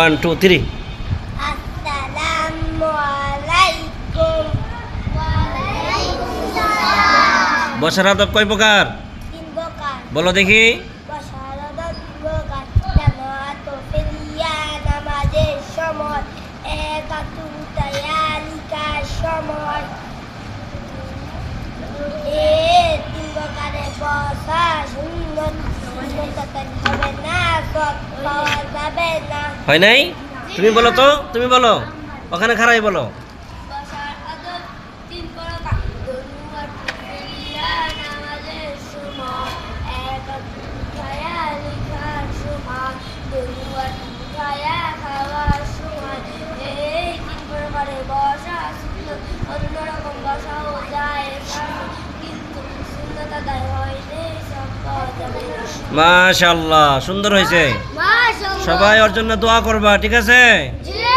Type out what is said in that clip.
1 2 3 আসসালামু আলাইকুম। বসার আদব কয় প্রকার? 3 প্রকার। বলো দেখি। বসার আদব 3 প্রকার। জামাত ফেলিয়া নামাজের সময়, একাতু তায়ালিকার সময়। 3 প্রকারে বসা সুন্নত, সুন্নতকাল হবে না, সব পাওয়া যাবে না। হয় নাই? তুমি বলো তো, তুমি বলো, ওখানে খাড়াই বলো। বসার আদব 3 প্রকার। দুনুয়ার ফেলিয়া নামাজের সময়, একাতু তায়ালিকার সময়, দুনুয়ার খায়া খাওয়ার সময়। এই 3 প্রকারে বসা সুন্নত, অন্যরকম বসাও যায় কিন্তু সুন্নত আদায় হয়নি, সব পাওয়া যাবে না। মাশাআল্লাহ, সুন্দর হয়েছে। মাশাআল্লাহ। সবাই ওর জন্য দোয়া করবা, ঠিক আছে? জি।